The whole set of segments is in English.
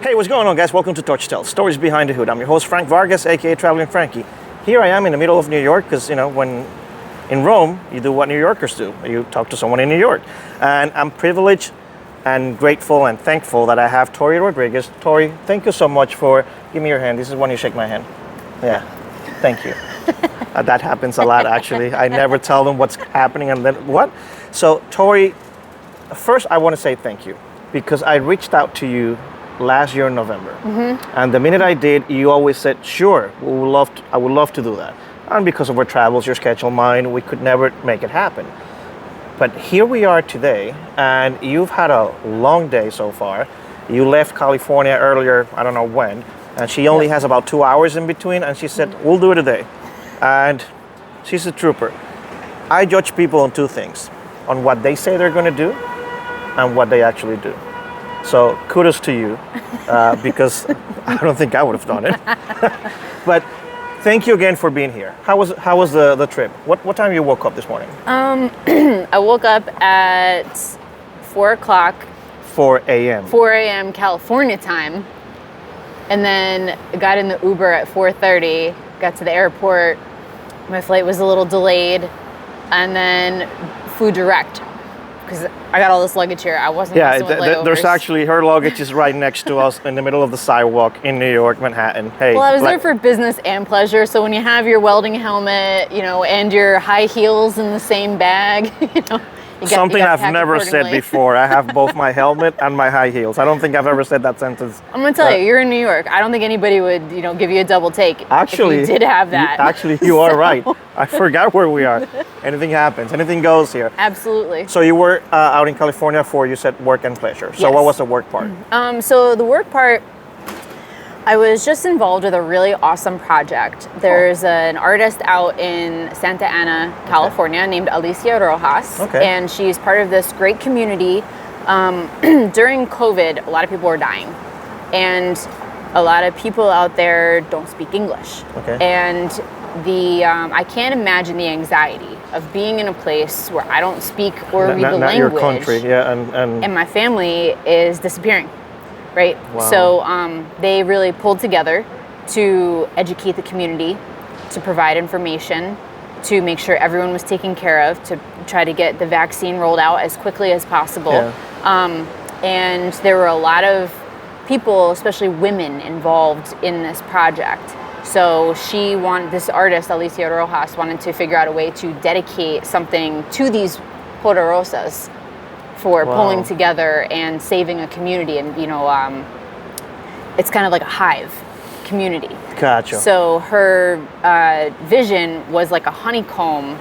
Hey, what's going on, guys? Welcome to Touch Tell, Stories Behind the Hood. I'm your host, Frank Vargas, aka Traveling Frankie. Here I am in the middle of New York, because, when in Rome, you do what New Yorkers do. You talk to someone in New York. And I'm privileged and grateful and thankful that I have Tori Rodriguez. Tori, thank you so much for, give me your hand. This is when you shake my hand. Yeah, thank you. That happens a lot, actually. I never tell them what's happening and then what. So, Tori, first I want to say thank you, because I reached out to you last year in November. And the minute I did, you always said, sure, I would love to do that. And because of our travels, your schedule, mine, we could never make it happen. But here we are today, and you've had a long day so far. You left California earlier, I don't know when, and she only has about 2 hours in between, and she said, we'll do it today. And she's a trooper. I judge people on two things, on what they say they're gonna do and what they actually do. So kudos to you, because I don't think I would have done it. But thank you again for being here. How was the trip? What time you woke up this morning? I woke up at 4 o'clock. 4 a.m. 4 a.m. California time, and then got in the Uber at 4:30. Got to the airport. My flight was a little delayed, and then flew direct. Because I got all this luggage here. I wasn't messing with layovers. There's actually, her luggage is right next to us in the middle of the sidewalk in New York, Manhattan. Hey. Well, I was there for business and pleasure. So when you have your welding helmet, and your high heels in the same bag, something I've never said before. I have both my helmet and my high heels. I don't think I've ever said that sentence. I'm gonna tell you, you're in New York. I don't think anybody would, give you a double take. Actually, if you did have that. Actually, you are right. I forgot where we are. Anything happens. Anything goes here. Absolutely. So you were out in California for, you said, work and pleasure. So Yes. what was the work part? So the work part, I was just involved with a really awesome project. There's an artist out in Santa Ana, California, named Alicia Rojas, and she's part of this great community. During COVID, a lot of people were dying, and a lot of people out there don't speak English. And I can't imagine the anxiety of being in a place where I don't speak or read the language. Your country, yeah, and my family is disappearing. Right. Wow. So they really pulled together to educate the community, to provide information, to make sure everyone was taken care of, to try to get the vaccine rolled out as quickly as possible. Yeah. And there were a lot of people, especially women, involved in this project. So this artist, Alicia Rojas, wanted to figure out a way to dedicate something to these poderosas for pulling together and saving a community, and it's kind of like a hive community. Gotcha. So her vision was like a honeycomb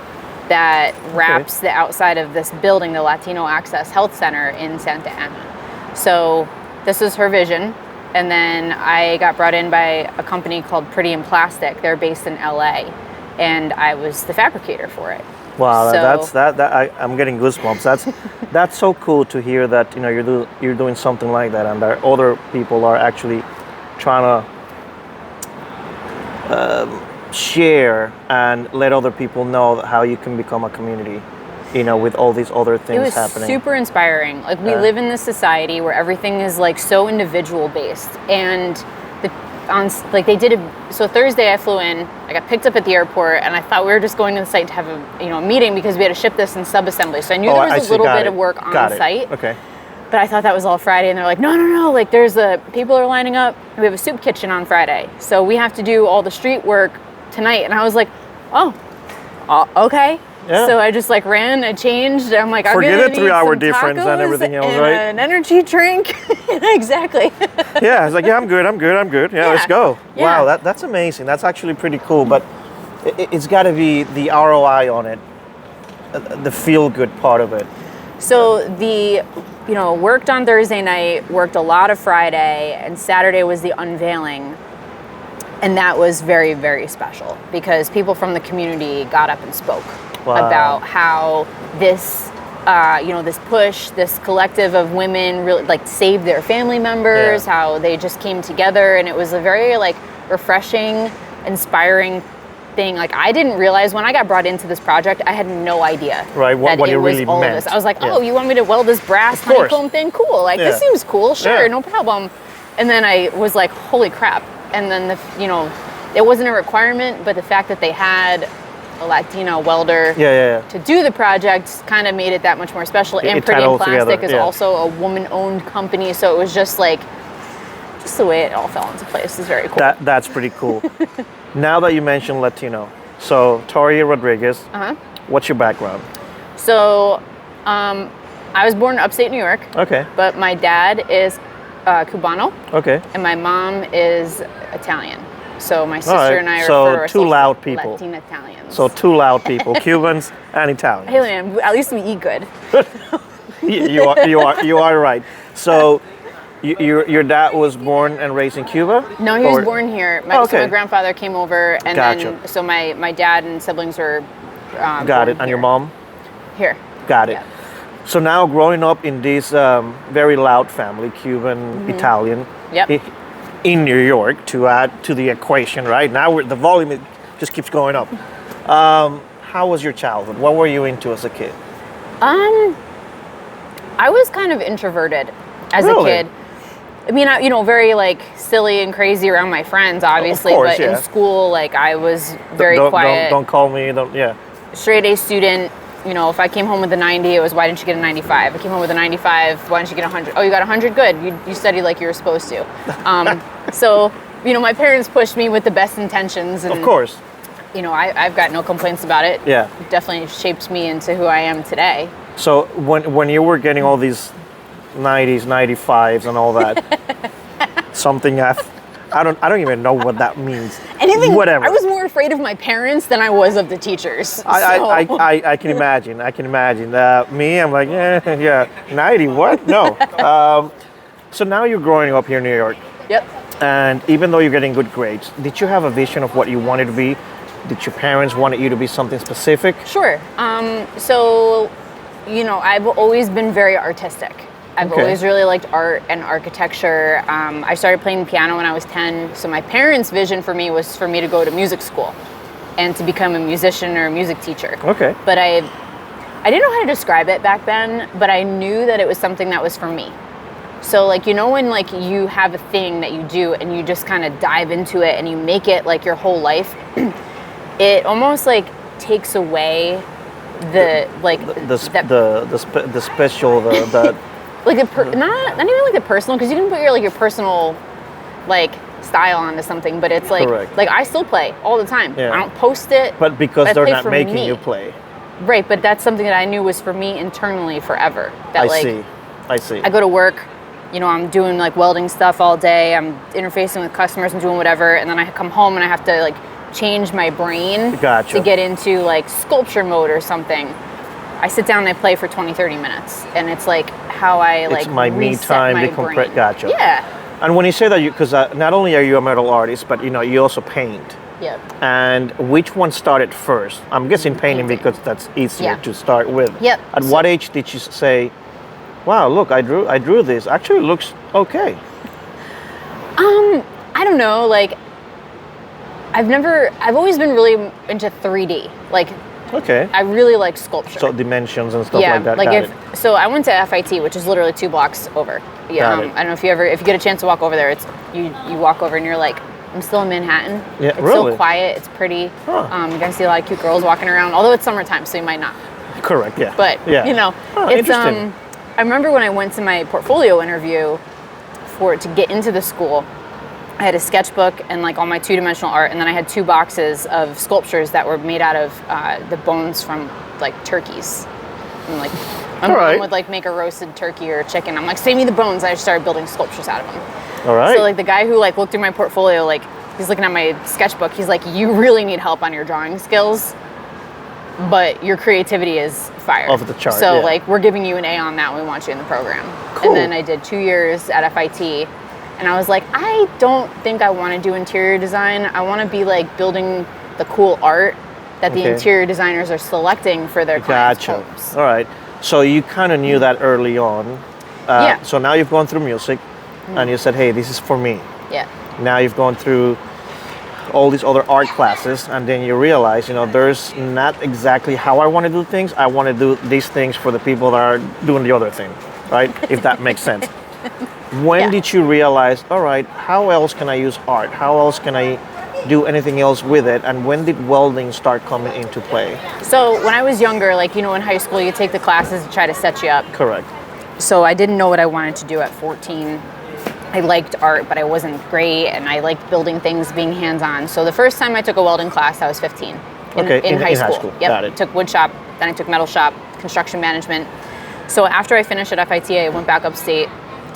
that wraps the outside of this building, the Latino Access Health Center in Santa Ana. So this was her vision, and then I got brought in by a company called Pretty in Plastic. They're based in LA, and I was the fabricator for it. Wow, I'm getting goosebumps. That's so cool to hear that you're doing something like that, and that other people are actually trying to share and let other people know how you can become a community, with all these other things happening. It was super inspiring. Like, we live in this society where everything is like so individual based, and they did it. So Thursday I flew in, I got picked up at the airport, and I thought we were just going to the site to have a meeting, because we had to ship this in sub-assembly. So I knew there was a little bit of work on site. Okay. But I thought that was all Friday, and they're like, no, like people are lining up. We have a soup kitchen on Friday, so we have to do all the street work tonight. And I was like, okay. Yeah. So I just ran, I changed. I'm like, forget the 3 hour difference and everything else, right? An energy drink. Exactly. Yeah, I was like, I'm good. Yeah, let's go. Yeah. Wow, that's amazing. That's actually pretty cool, but it's got to be the ROI on it, the feel good part of it. So worked on Thursday night, worked a lot of Friday, and Saturday was the unveiling. And that was very, very special, because people from the community got up and spoke about how this, this push, this collective of women really saved their family members, how they just came together. And it was a very refreshing, inspiring thing. I didn't realize when I got brought into this project, I had no idea what it really all meant. of this. I was like, oh, you want me to weld this brass honeycomb thing? Cool. This seems cool. Sure, no problem. And then I was like, holy crap. And then, it wasn't a requirement, but the fact that they had a Latina welder to do the project kind of made it that much more special. And Pretty in Plastic is also a woman-owned company, so it was just like, just the way it all fell into place is very cool. That's pretty cool. Now that you mentioned Latino, so Tori Rodriguez, what's your background? So, I was born in upstate New York. Okay. But my dad is Cubano. Okay. And my mom is Italian. So my sister and I refer to ourselves two loud people. Latin Italians. So two loud people, Cubans and Italians. Hey, man, at least we eat good. you are right. So your dad was born and raised in Cuba? No, he was born here. So my grandfather came over, and Gotcha. then so my dad and siblings were. Got it. And your mom? Here. Got it. Yeah. So now growing up in this very loud family, Cuban, Italian, in New York, to add to the equation, right? Now the volume just keeps going up. How was your childhood? What were you into as a kid? I was kind of introverted as a kid. I mean, very like silly and crazy around my friends, obviously. Of course, but in school, like I was very quiet. Don't call me. Straight A student. If I came home with a 90, it was, why didn't you get a 95? I came home with a 95, why didn't you get 100? Oh, you got 100? Good. You studied like you were supposed to. So, my parents pushed me with the best intentions. And, of course. I've got no complaints about it. Yeah. It definitely shaped me into who I am today. So when you were getting all these 90s, 95s and all that, something I don't even know what that means. Anything. Whatever. I was more afraid of my parents than I was of the teachers. I can imagine. Me, I'm like, yeah, 90. What? No. So now you're growing up here in New York. Yep. And even though you're getting good grades, did you have a vision of what you wanted to be? Did your parents wanted you to be something specific? Sure. So, I've always been very artistic. I've always really liked art and architecture. I started playing piano when I was 10. So my parents' vision for me was for me to go to music school and to become a musician or a music teacher. Okay. But I didn't know how to describe it back then, but I knew that it was something that was for me. So when you have a thing that you do and you just kind of dive into it and you make it like your whole life, it almost like takes away the special like not even like the personal, because you can put your personal style onto something, but it's like Correct. like I still play all the time. Yeah. I don't post it, but because they're not making me. You play. Right, but that's something that I knew was for me internally forever. That I see. I go to work, I'm doing welding stuff all day. I'm interfacing with customers and doing whatever, and then I come home and I have to change my brain Gotcha. to get into sculpture mode or something. I sit down and I play for 20-30 minutes, and it's how I it's my me time to compress. Gotcha. Yeah. And when you say that, because not only are you a metal artist, but you also paint. Yep. And which one started first? I'm guessing painting because that's easier to start with. Yep. At what age did you say, "Wow, look, I drew this. Actually, it looks okay"? I don't know. I've always been really into 3D. Okay. I really like sculpture. So dimensions and stuff like that. So I went to FIT, which is literally 2 blocks over. Yeah. I don't know if you get a chance to walk over there. It's you walk over and you're like, I'm still in Manhattan. Yeah, it's really? so quiet. It's pretty. Huh. You guys see a lot of cute girls walking around. Although it's summertime, so you might not. Correct. Yeah. But it's interesting. I remember when I went to my portfolio interview to get into the school. I had a sketchbook and all my 2-dimensional art, and then I had 2 boxes of sculptures that were made out of the bones from turkeys. And my mom would make a roasted turkey or a chicken. I'm like, save me the bones. I just started building sculptures out of them. All right. So the guy who looked through my portfolio, he's looking at my sketchbook. He's like, you really need help on your drawing skills, but your creativity is fire. Off the chart. So we're giving you an A on that. We want you in the program. Cool. And then I did 2 years at FIT. And I was like, I don't think I want to do interior design. I want to be building the cool art that the interior designers are selecting for their clients' homes. All right. So you kind of knew that early on. So now you've gone through music, and you said, hey, this is for me. Yeah. Now you've gone through all these other art classes, and then you realize, there's not exactly how I want to do things. I want to do these things for the people that are doing the other thing, right? If that makes sense. When Yeah. did you realize, all right, how else can I use art? How else can I do anything else with it? And when did welding start coming into play? So when I was younger, like, in high school, you take the classes to try to set you up. Correct. So I didn't know what I wanted to do at 14. I liked art, but I wasn't great, and I liked building things, being hands-on. So the first time I took a welding class, I was 15 in high school. Yep. Got it. Took wood shop, then I took metal shop, construction management. So after I finished at FIT, I went back upstate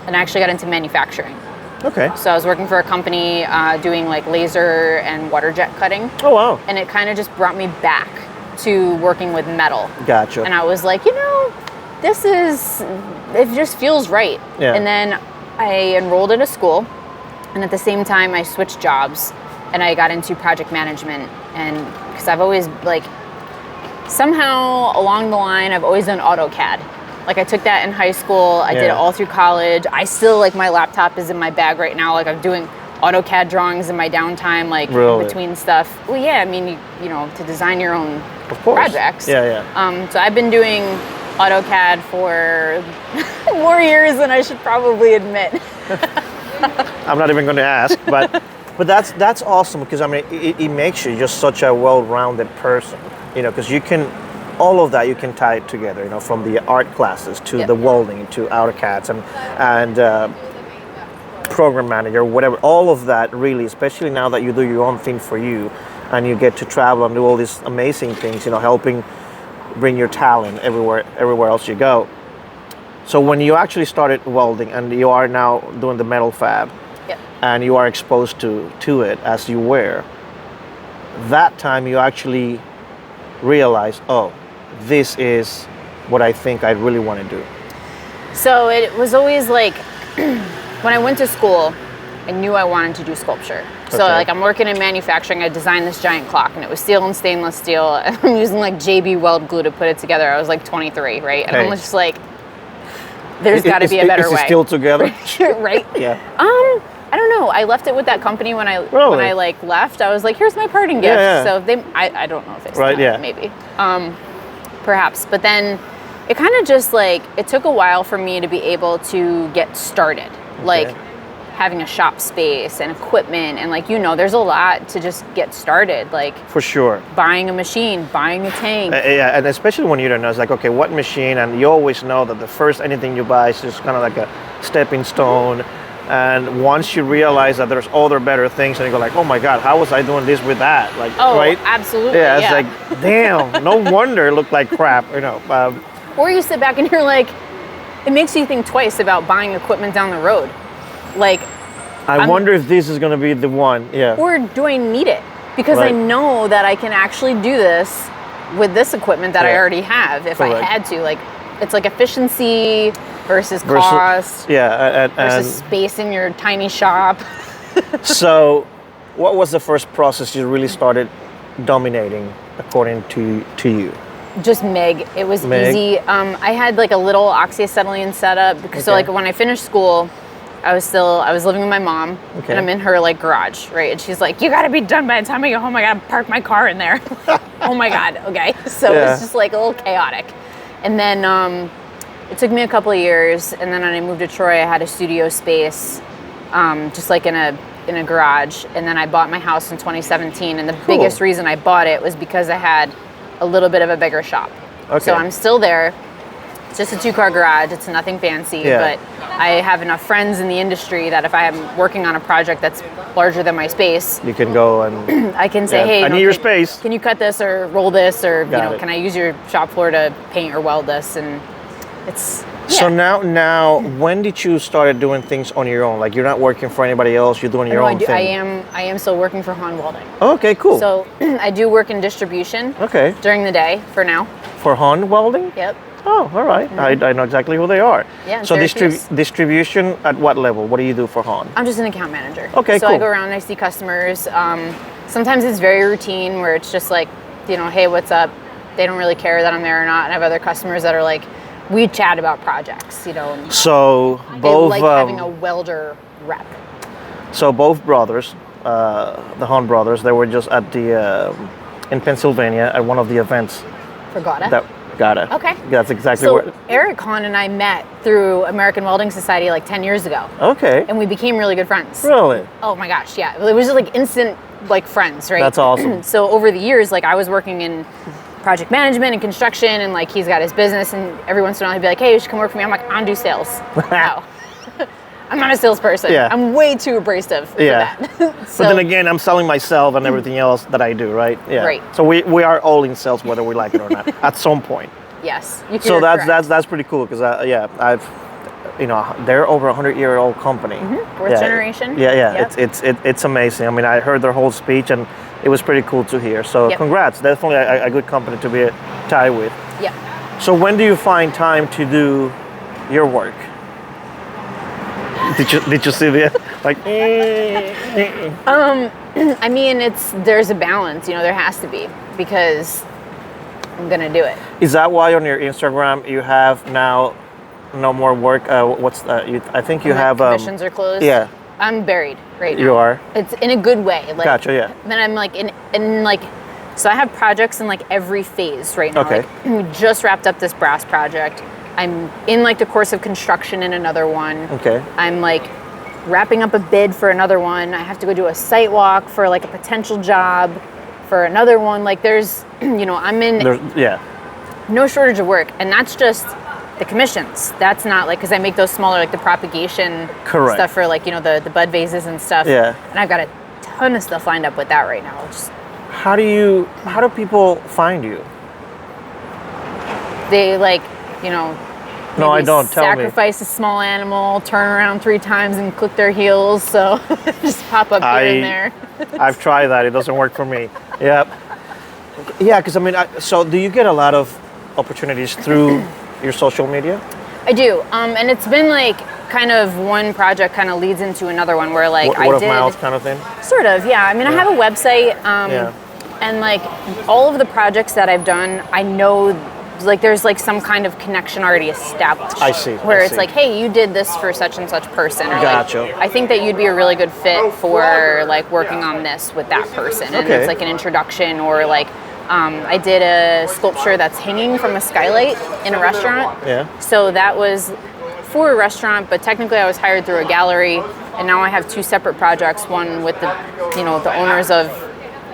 and I actually got into manufacturing. Okay. So I was working for a company doing like laser and water jet cutting. Oh, wow. And it kind of just brought me back to working with metal. Gotcha. And I was like, it just feels right. Yeah. And then I enrolled in a school, and at the same time I switched jobs and I got into project management. And because I've always somehow along the line, I've always done AutoCAD. Like I took that in high school, I did it all through college. I still, my laptop is in my bag right now. Like I'm doing AutoCAD drawings in my downtime, Really? in between stuff. Well, yeah, I mean, to design your own Of course. projects. Yeah. So I've been doing AutoCAD for more years than I should probably admit. I'm not even going to ask, but that's awesome, because it makes you just such a well-rounded person, because you can, all of that you can tie it together, from the art classes to the welding to AutoCAD and program manager, whatever, all of that really, especially now that you do your own thing for you and you get to travel and do all these amazing things, helping bring your talent everywhere else you go. So when you actually started welding and you are now doing the metal fab, and you are exposed to it as you were, that time you actually realize, oh, this is what I think I really want to do. So it was always like, when I went to school, I knew I wanted to do sculpture. So I'm working in manufacturing, I designed this giant clock, and it was steel and stainless steel, and I'm using JB weld glue to put it together. I was 23, right? And I was just like, there's got to be a better way. Is it still together? Right? Yeah. I don't know. I left it with that company when I left. I was like, here's my parting gift. Yeah. So I don't know if they right, yeah. maybe. Perhaps. But then it kind of just it took a while for me to be able to get started. Having a shop space and equipment and there's a lot to just get started. For sure. Buying a machine, buying a tank. Yeah, and especially when you don't know, it's okay, what machine? And you always know that the first anything you buy is just kind of like a stepping stone. And once you realize that there's other better things, and you go oh my God, how was I doing this with that? Right? Absolutely. Yeah, it's damn, no wonder it looked like crap, Or you sit back and you're it makes you think twice about buying equipment down the road. I wonder if this is going to be the one, yeah. Or do I need it? Because I know that I can actually do this with this equipment that I already have if I had to. It's efficiency versus cost. Versus space in your tiny shop. So, what was the first process you really started dominating according to you? Just MIG. It was easy. I had a little oxyacetylene setup because so when I finished school, I was living with my mom, and I'm in her garage, right? And she's like, "You got to be done by the time I get home. I got to park my car in there." Oh my God. Okay. So it was just a little chaotic, and then it took me a couple of years, and then when I moved to Troy, I had a studio space, just in a garage, and then I bought my house in 2017, and the biggest reason I bought it was because I had a little bit of a bigger shop. So I'm still there. It's just a 2-car garage. It's nothing fancy, but I have enough friends in the industry that if I am working on a project that's larger than my space, you can go and I can say, hey, I need your space. Can you cut this or roll this, or can I use your shop floor to paint or weld this? And it's So now, when did you start doing things on your own? You're not working for anybody else. You're doing your own thing. I am still working for Haun Welding. Okay, cool. So I do work in distribution. Okay. During the day for now. For Haun Welding? Yep. Oh, all right. Mm-hmm. I know exactly who they are. Yeah. So distribution at what level? What do you do for Haun? I'm just an account manager. Okay, so cool. I go around and I see customers. Sometimes it's very routine where it's just hey, what's up? They don't really care that I'm there or not. And I have other customers that are we chat about projects, And so both they having a welder rep. So both brothers, the Haun brothers, they were just at the in Pennsylvania at one of the events Forgotta? Got it. Okay. That's exactly So what. Eric Haun and I met through American Welding Society like 10 years ago. Okay. And we became really good friends. Really? Oh my gosh, yeah. It was just like instant like friends, right? That's awesome. So over the years, like I was working in project management and construction, and like he's got his business, and every once in a while he'd be like, hey, you should come work for me. I'm like, I don't do sales. No. I'm not a salesperson. Yeah. I'm way too abrasive for that. So, But then again, I'm selling myself and everything else that I do, right? Yeah. Right. So we are all in sales, whether we like it or not, at some point. yes. So that's pretty cool because I've they're over 100-year-old company. Fourth generation. Yeah. Yep. It's amazing. I mean, I heard their whole speech and it was pretty cool to hear. So congrats, definitely a good company to be tied with. Yeah. So when do you find time to do your work? Did you see the like? I mean, there's a balance. There has to be, because I'm gonna do it. Is that why on your Instagram you have now no more work? I think you have Commissions are closed. Yeah. I'm buried right now. You are? It's in a good way. Like, Gotcha, yeah. Then I'm like in like, so I have projects in like every phase right now. Okay. Like, we just wrapped up this brass project. I'm in like the course of construction in another one. Okay. I'm like wrapping up a bid for another one. I have to go do a site walk for like a potential job for another one. Like there's, I'm in no shortage of work, and that's just the commissions. That's not like, because I make those smaller, like the propagation stuff for like, the bud vases and stuff. Yeah. And I've got a ton of stuff lined up with that right now. How do people find you? They like, No, I don't. Tell me. Sacrifice a small animal, turn around 3 times and click their heels. So just pop up here and there. I've tried that. It doesn't work for me. Yep. Yeah, because I mean, so do you get a lot of opportunities through your social media? I do, and it's been like kind of one project kind of leads into another one where like word of mouth kind of thing. Sort of, yeah. I mean, I have a website, and like all of the projects that I've done, I know like there's like some kind of connection already established. I see. Where it's like, hey, you did this for such and such person. Or Gotcha. Like, I think that you'd be a really good fit for like working on this with that person, and it's like an introduction, or like. I did a sculpture that's hanging from a skylight in a restaurant. Yeah. So that was for a restaurant, but technically I was hired through a gallery, and now I have 2 separate projects. One with the owners of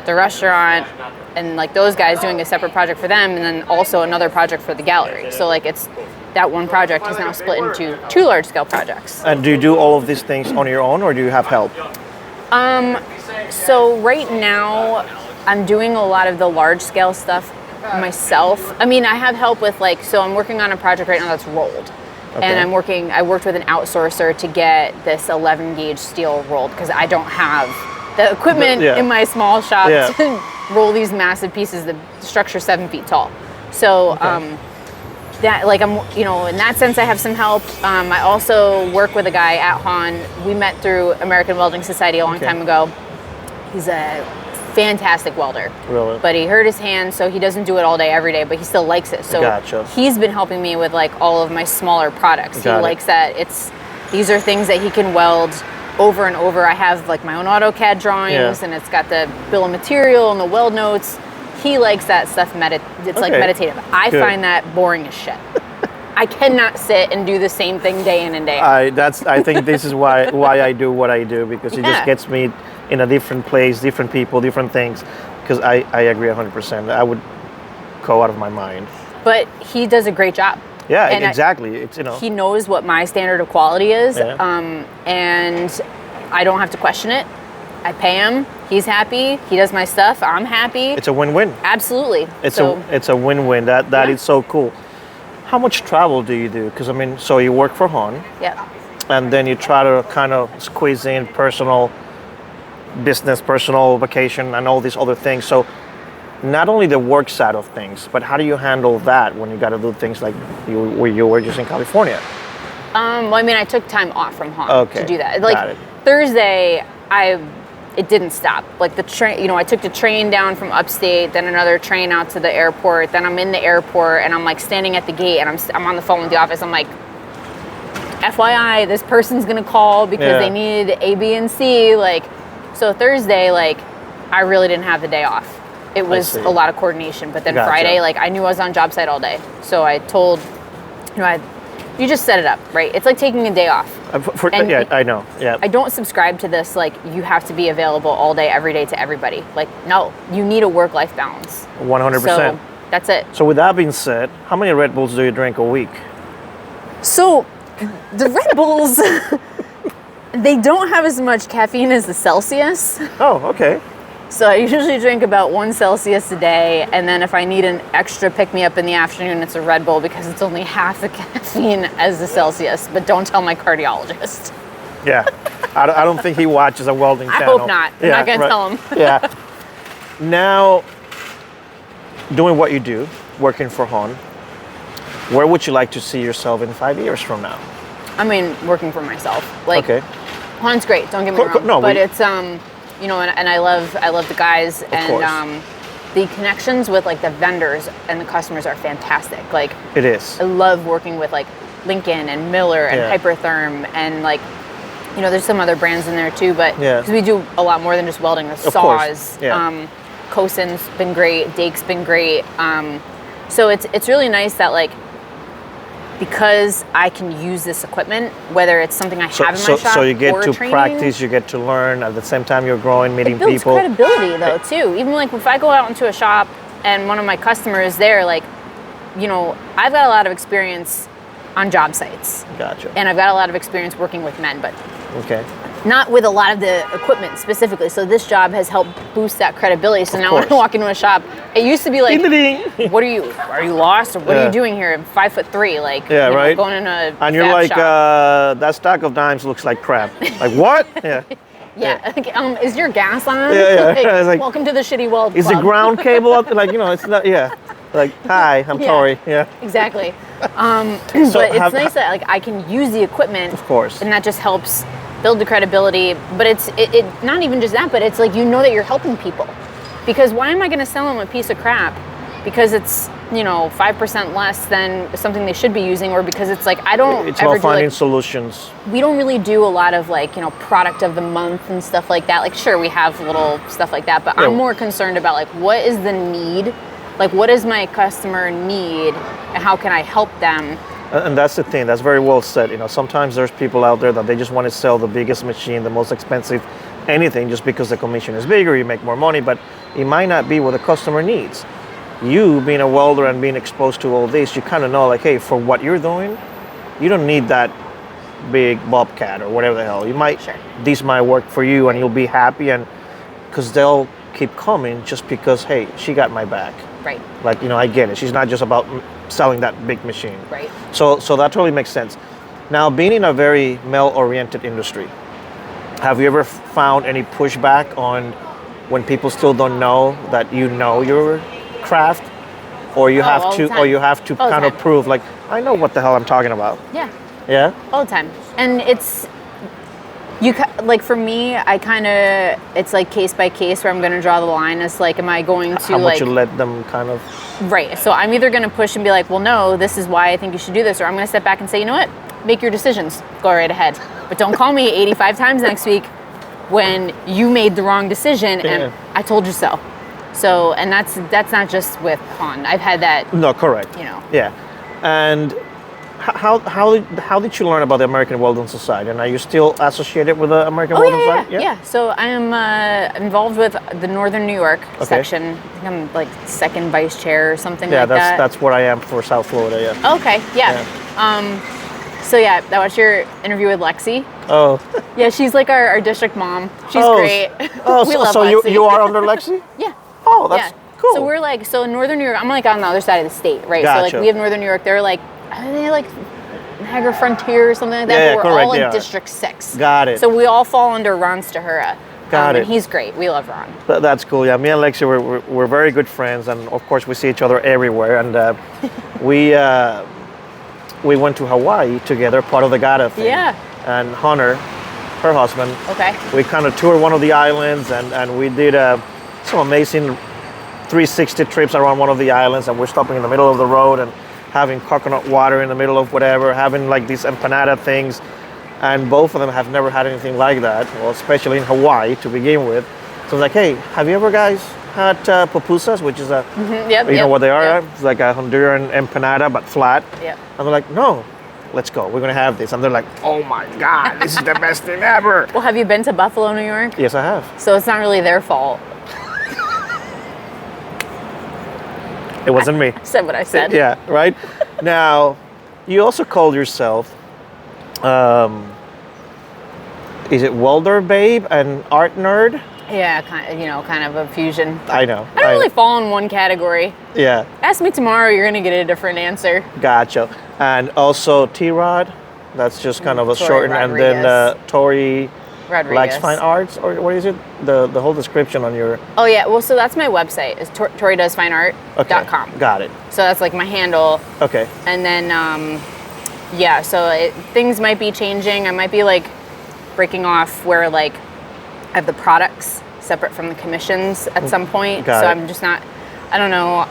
the restaurant, and like those guys doing a separate project for them, and then also another project for the gallery. So like it's that one project is now split into 2 large-scale projects. And do you do all of these things on your own, or do you have help? So right now, I'm doing a lot of the large scale stuff myself. I mean, I have help with like, so I'm working on a project right now that's rolled. And I worked with an outsourcer to get this 11 gauge steel rolled, because I don't have the equipment in my small shop to roll these massive pieces. The structure's 7 feet tall. So that like I'm, in that sense I have some help. I also work with a guy at Haun. We met through American Welding Society a long time ago. He's a fantastic welder. Really? But he hurt his hand, so he doesn't do it all day, every day, but he still likes it. So he's been helping me with like all of my smaller products. He likes that these are things that he can weld over and over. I have like my own AutoCAD drawings, and it's got the bill of material and the weld notes. He likes that stuff. It's like meditative. I find that boring as shit. I cannot sit and do the same thing day in and day out. I think this is why I do what I do, because it just gets me in a different place, different people, different things. Because I agree 100%. I would go out of my mind. But he does a great job. Yeah, and exactly. He knows what my standard of quality is, and I don't have to question it. I pay him. He's happy. He does my stuff. I'm happy. It's a win-win. Absolutely. It's a win-win. That is so cool. How much travel do you do? Because I mean, so you work for Haun. Yeah. And then you try to kind of squeeze in personal business, personal vacation, and all these other things. So not only the work side of things, but how do you handle that when you got to do things like where you were just in California? Well, I mean, I took time off from Haun to do that. Like Thursday, it didn't stop. Like the train, I took the train down from upstate, then another train out to the airport. Then I'm in the airport, and I'm like standing at the gate, and I'm on the phone with the office. I'm like, FYI, this person's gonna call because they need A, B, and C. Like, so Thursday, like, I really didn't have the day off. it was see. a lot of coordination. But then Gotcha. Friday, like I knew I was on job site all day. So I told, you just set it up, right? It's like taking a day off. And yeah, I know. Yeah. I don't subscribe to this, like, you have to be available all day, every day to everybody. Like, no, you need a work-life balance. 100%. So that's it. So with that being said, how many Red Bulls do you drink a week? So the Red Bulls, they don't have as much caffeine as the Celsius. Oh, okay. So I usually drink about 1 Celsius a day, and then if I need an extra pick-me-up in the afternoon, it's a Red Bull because it's only half the caffeine as the Celsius, but don't tell my cardiologist. Yeah. I don't think he watches a welding I channel. hope not. I'm not going to tell him. Yeah. Now, doing what you do, working for Haun, where would you like to see yourself in 5 years from now? I mean, working for myself. Like, Okay. Haun's great, don't get me wrong. No, but it's, you know, and I love the guys, and the connections with like the vendors and the customers are fantastic. Like, It is. I love working with like Lincoln and Miller and Hypertherm, and like, you know, there's some other brands in there too, but because we do a lot more than just welding. The saws, Cosen's been great, Dake's been great. So it's really nice that like, because I can use this equipment, whether it's something I have in my shop so you get or to training, practice, you get to learn. At the same time, you're growing, meeting it builds people. credibility though too. Even like if I go out into a shop and one of my customers there, like, you know, I've got a lot of experience on job sites. Gotcha. And I've got a lot of experience working with men, but Okay. not with a lot of the equipment specifically. So this job has helped boost that credibility. So now when I walk into a shop, it used to be like, what are you lost? Or what are you doing here? I'm 5'3", like, you know, right. going in a And you're fab like, shop. that stack of dimes looks like crap. Like, what? Yeah. Yeah. Like, is your gas on? Yeah. Like, Like, welcome to the shitty weld is the club. ground cable up? Like, you know, it's not, Like, hi, I'm Tori. Yeah. Exactly. But it's nice that like I can use the equipment, Of course. and that just helps build the credibility. But it's not even just that, but it's like, you know that you're helping people. Because why am I going to sell them a piece of crap because it's, you know, 5% less than something they should be using, or because it's like I don't It's ever about finding do, like, solutions. we don't really do a lot of like, you know, product of the month and stuff like that. Like, sure, we have little stuff like that, but I'm more concerned about like, what is the need? Like, what does my customer need, and how can I help them? And that's the thing. That's very well said. You know, sometimes there's people out there that they just want to sell the biggest machine, the most expensive, anything, just because the commission is bigger, you make more money, but it might not be what the customer needs. You, being a welder and being exposed to all this, you kind of know, like, hey, for what you're doing, you don't need that big bobcat or whatever the hell. You might, this might work for you, and you'll be happy, and because they'll keep coming just because, hey, she got my back. Right. Like, you know, I get it. She's not just about selling that big machine. Right. So that totally makes sense. Now, being in a very male-oriented industry, have you ever found any pushback on when people still don't know that you know your craft, or you have to kind of prove, like, I know what the hell I'm talking about? Yeah. Yeah. All the time, and it's. Like for me, I kind of, it's like case by case where I'm going to draw the line as like, am I going to how much like, you let them kind of. Right. So I'm either going to push and be like, well, no, this is why I think you should do this. Or I'm going to step back and say, you know what, make your decisions, go right ahead. But don't call me 85 times next week when you made the wrong decision and I told you so. So, and that's not just with Haun. I've had that. No, correct. You know. Yeah. And how did you learn about the American Welding Society? And are you still associated with the American Welding Society? Yeah. So I am involved with the Northern New York section. I think I'm like second vice chair or something like that. Yeah, that's where I am for South Florida. Yeah. Okay. Yeah. So yeah, I watched your interview with Lexi. Oh. Yeah, she's like our district mom. She's great. Oh, we love so Lexi. you are under Lexi? Yeah. Oh, that's cool. So we're like, so in Northern New York, I'm like on the other side of the state, right? Gotcha. So like we have Northern New York. They're like, are they like Niagara Frontier or something like that? Yeah, but we're correct, all in yeah. District 6. Got it. So we all fall under Ron Stahura. Got it. And he's great. We love Ron. That's cool. Yeah, me and Lexi, we're very good friends, and of course we see each other everywhere. And we went to Hawaii together, part of the GATA thing. Yeah. And Hunter, her husband. Okay. We kind of toured one of the islands, and we did some amazing 360 trips around one of the islands, and we're stopping in the middle of the road and having coconut water in the middle of whatever, having like these empanada things, and both of them have never had anything like that, well, especially in Hawaii to begin with. So I was like, hey, have you ever guys at pupusas, which is a, Yep. you know what they are? Yep. Right? It's like a Honduran empanada, but flat. Yep. And they're like, no, let's go. We're going to have this. And they're like, oh my God, this is the best thing ever. Well, have you been to Buffalo, New York? Yes, I have. So it's not really their fault. It wasn't me. I said what I said. Yeah, right? Now, you also call yourself, is it welder babe and art nerd? Yeah, kind of a fusion. I know. I don't really fall in one category. Yeah, Ask me tomorrow, you're gonna get a different answer. gotcha. And also T-Rod, that's just kind of a Tori shorten, and then Tori Rodriguez. Fine Arts, or what is it? The whole description on your... Oh yeah, well, so that's my website, is Toridoesfineart.com. Okay, got it. So that's like my handle. Okay, And then, yeah, so things might be changing. I might be like breaking off where like I have the products separate from the commissions at some point. Got so it. I'm just not, I don't know.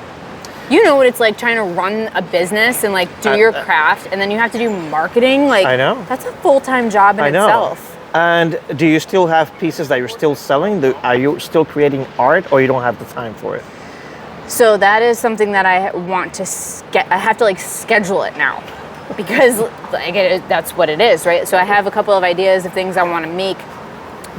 You know what it's like trying to run a business and like do your craft, and then you have to do marketing. Like, I know. That's a full-time job in I know. itself. And do you still have pieces that you're still selling? Are you still creating art, or you don't have the time for it? So that is something that I want to I have to like schedule it now, because like that's what it is, right? So I have a couple of ideas of things I want to make,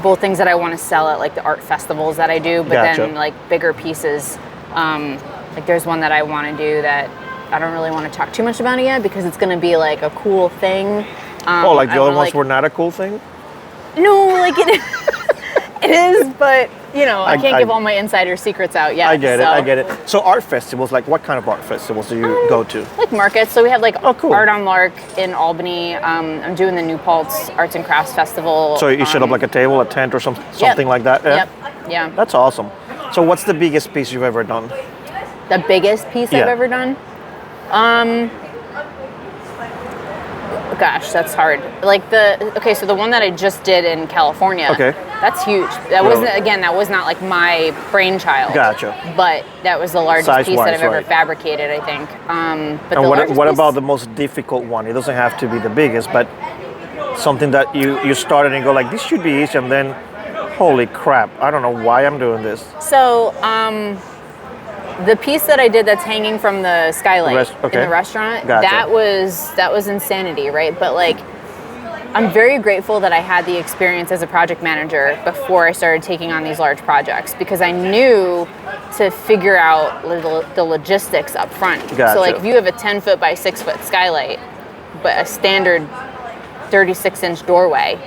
both things that I want to sell at like the art festivals that I do, but Gotcha. then like bigger pieces. Like there's one that I want to do that I don't really want to talk too much about it yet, because it's going to be like a cool thing. Like the I other wanna, ones were not a cool thing? No, like it is, but you know, I can't I- give all my insider secrets out yet. I get it, so. I get it. So art festivals, like what kind of art festivals do you go to? Like markets. So we have like Oh, cool. Art on Lark in Albany. I'm doing the New Paltz Arts and Crafts Festival. So you set up like a table, a tent, or something like that? Yeah? Yep. Yeah. That's awesome. So what's the biggest piece you've ever done? The biggest piece I've Yeah. ever done? Gosh, that's hard. Like so the one that I just did in California. Okay. That's huge. That Really? that was not like my brainchild. Gotcha. But that was the largest piece Size-wise, that I've ever right. fabricated, I think. But And the what largest piece, about the most difficult one? It doesn't have to be the biggest, but something that you started and go like, this should be easy, and then, holy crap, I don't know why I'm doing this. So, the piece that I did that's hanging from the skylight Okay. in the restaurant, Gotcha. that was insanity, right? But like, I'm very grateful that I had the experience as a project manager before I started taking on these large projects, because I knew to figure out the logistics up front. Gotcha. So like, if you have a 10-foot by 6-foot skylight, but a standard 36-inch doorway,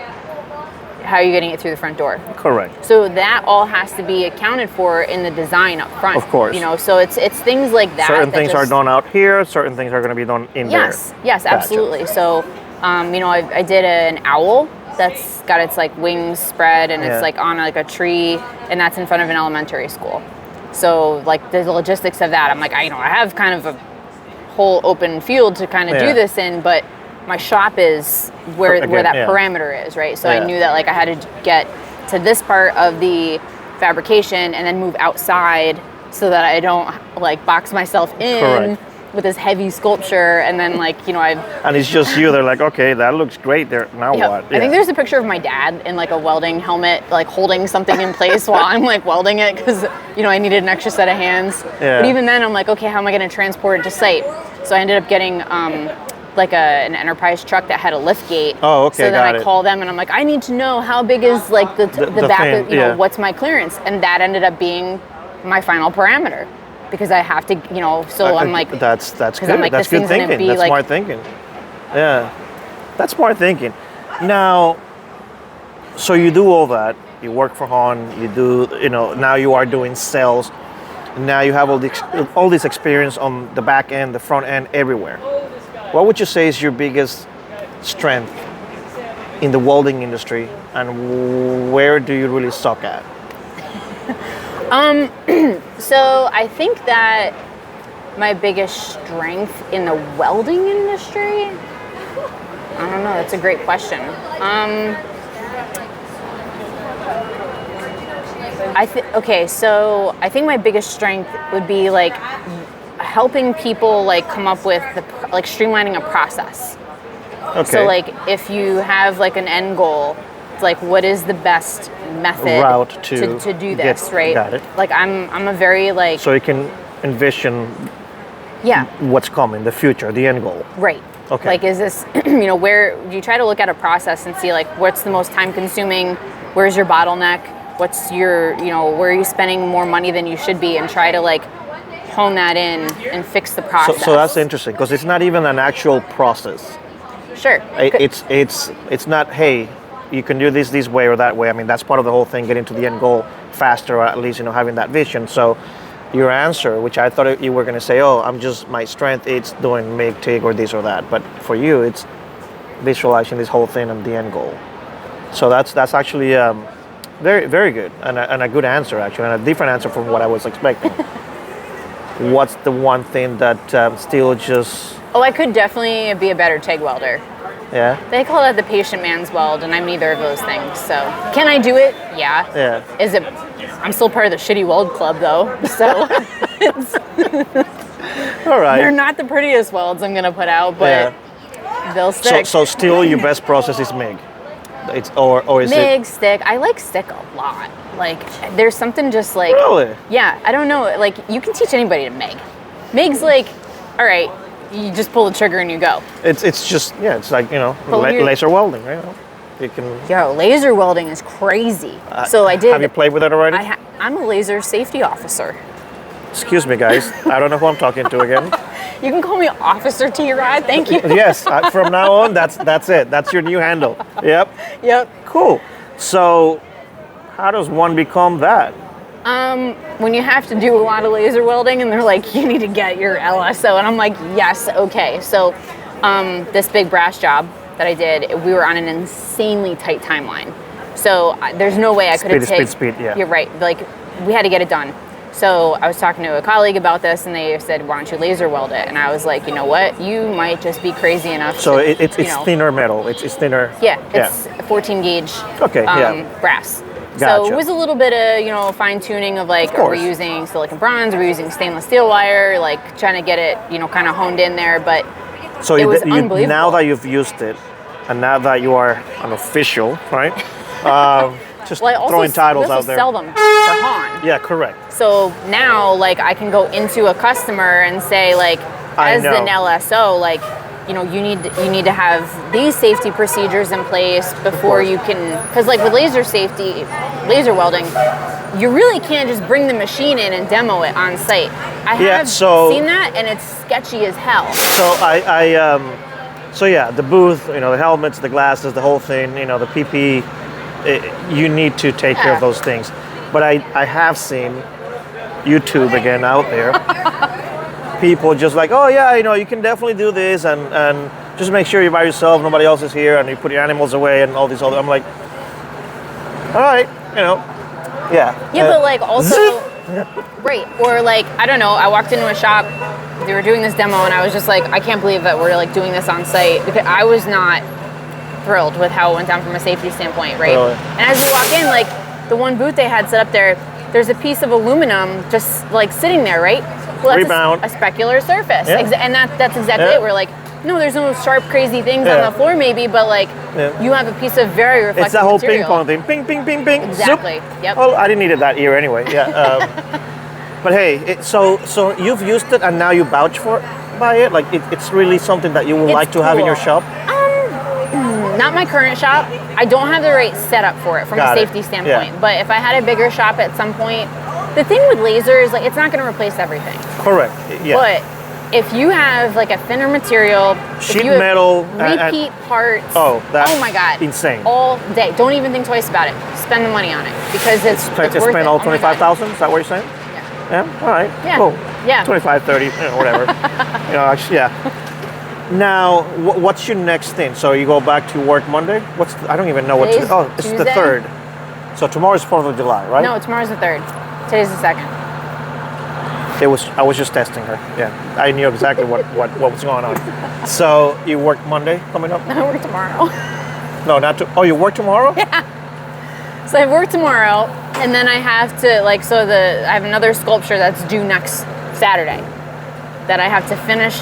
how are you getting it through the front door? Correct. So that all has to be accounted for in the design up front. Of course. You know, so it's things like that. Certain that things are just- done out here, certain things are going to be done in Yes, there. yes, Gotcha. absolutely. So, you know, I did an owl that's got its like wings spread, and Yeah. it's like on like a tree, and that's in front of an elementary school. So like the logistics of that, I'm like, I have kind of a whole open field to kind of Yeah. do this in, but my shop is where Again, that yeah. parameter is, right? So Yeah. I knew that like I had to get to this part of the fabrication and then move outside so that I don't like box myself in Correct. with this heavy sculpture, and then like, you know, And it's just you. They're like, okay, that looks great. There, now yeah. what? I think there's a picture of my dad in like a welding helmet, like holding something in place while I'm like welding it, because you know I needed an extra set of hands. Yeah. But even then, I'm like, okay, how am I going to transport it to site? So I ended up getting like an enterprise truck that had a lift gate. Oh, okay, So then got I it. call them and I'm like, I need to know how big is like the back thing, of, you know, yeah. what's my clearance, and that ended up being my final parameter, because I have to, you know. So I'm like, that's 'cause good. I'm like, That's this good thing's gonna thinking. be That's like- smart thinking. Yeah, that's smart thinking. Now, so you do all that. You work for Haun. You do, you know. Now you are doing sales. Now you have all this experience on the back end, the front end, everywhere. What would you say is your biggest strength in the welding industry, and where do you really suck at? So I think that my biggest strength in the welding industry, I don't know, that's a great question. So I think my biggest strength would be like helping people like come up with streamlining a process. Okay. So like if you have like an end goal, like what is the best method route to do this, right? Got it. Like I'm a very like So you can envision what's coming, the future, the end goal. Right. Okay. Like, is this, where you try to look at a process and see, like, what's the most time consuming? Where's your bottleneck? What's your, where are you spending more money than you should be? And try to, like, hone that in and fix the process. So that's interesting because it's not even an actual process. Sure. It's not, hey, you can do this way or that way. I mean, that's part of the whole thing, getting to the end goal faster, or at least, having that vision. So your answer, which I thought you were going to say, my strength, it's doing MIG, TIG, or this or that. But for you, it's visualizing this whole thing and the end goal. So that's actually very, very good and a good answer, actually, and a different answer from what I was expecting. What's the one thing that still just... Oh, I could definitely be a better TIG welder. Yeah? They call that the patient man's weld, and I'm neither of those things. So, can I do it? Yeah. Yeah. Is it? I'm still part of the shitty weld club, though. So, all right. They're not the prettiest welds I'm gonna put out, but they'll stick. So still, your best process is MIG. Or is MIG, it stick. I like stick a lot. Like, there's something just like... Really? Yeah, I don't know. Like, you can teach anybody to MIG. MIG's like, all right, you just pull the trigger and you go. It's just, it's like, laser welding, right? You can... Yo, laser welding is crazy. So I did... Have you played with it already? I'm a laser safety officer. Excuse me, guys. I don't know who I'm talking to again. You can call me Officer T-Rod, thank you. Yes, from now on, that's it. That's your new handle. Yep. Yep. Cool. So, how does one become that? When you have to do a lot of laser welding and they're like, you need to get your LSO. And I'm like, yes, okay. So this big brass job that I did, we were on an insanely tight timeline. So there's no way I could have taken... Speed, yeah. You're right. Like, we had to get it done. So I was talking to a colleague about this and they said, why don't you laser weld it? And I was like, you know what? You might just be crazy enough So it's thinner metal. It's thinner... Yeah, it's 14 gauge brass. Gotcha. So it was a little bit of, fine tuning of like, are we using silicon bronze? Are we using stainless steel wire? Like trying to get it, kind of honed in there. But so it was unbelievable. Now that you've used it and now that you are an official, right? Just throwing titles out there. Sell them for Haun. Yeah, correct. So now, like, I can go into a customer and say, like, as an LSO, like, you need to have these safety procedures in place before you can, because like with laser welding, you really can't just bring the machine in and demo it on site. I have seen that, and it's sketchy as hell. So the booth, the helmets, the glasses, the whole thing, the PPE, you need to take care of those things. But I have seen YouTube again out there. People just like, you can definitely do this and just make sure you're by yourself, nobody else is here, and you put your animals away and all these other. I'm like, all right, yeah. Yeah, but like also, right? Or like, I don't know. I walked into a shop, they were doing this demo, and I was just like, I can't believe that we're like doing this on site, because I was not thrilled with how it went down from a safety standpoint, right? Really? And as we walk in, like the one booth they had set up there's a piece of aluminum just like sitting there, right? Well, that's Rebound. a specular surface, Yeah. and that's exactly it. We're like, no, there's no sharp, crazy things on the floor, maybe, but like you have a piece of very reflective It's that whole material. ping pong thing, ping, ping, ping, ping. Exactly. Zoop. Yep. Well, I didn't need it that year anyway. Yeah. But hey, so you've used it and now you vouch by it. Like it's really something that you would like to have in your shop. Not my current shop. I don't have the right setup for it from a safety standpoint. Yeah. But if I had a bigger shop at some point, the thing with lasers, like, it's not going to replace everything. Correct. Yeah. But if you have like a thinner material, sheet metal, repeat parts. Oh my God, insane! All day. Don't even think twice about it. Spend the money on it because it's worth it. Spend all 25,000. Is that what you're saying? Yeah. All right. Yeah. Cool. Yeah. 25, 30, whatever. Actually, yeah. Now, what's your next thing? So you go back to work Monday? I don't even know what. It's Tuesday. the 3rd. So tomorrow's 4th of July, right? No, tomorrow's the 3rd. Today's the 2nd. I was just testing her. Yeah, I knew exactly what was going on. So you work Monday coming up? No, I work tomorrow. No, not to. Oh, you work tomorrow? Yeah. So I work tomorrow, and then I have to I have another sculpture that's due next Saturday. That I have to finish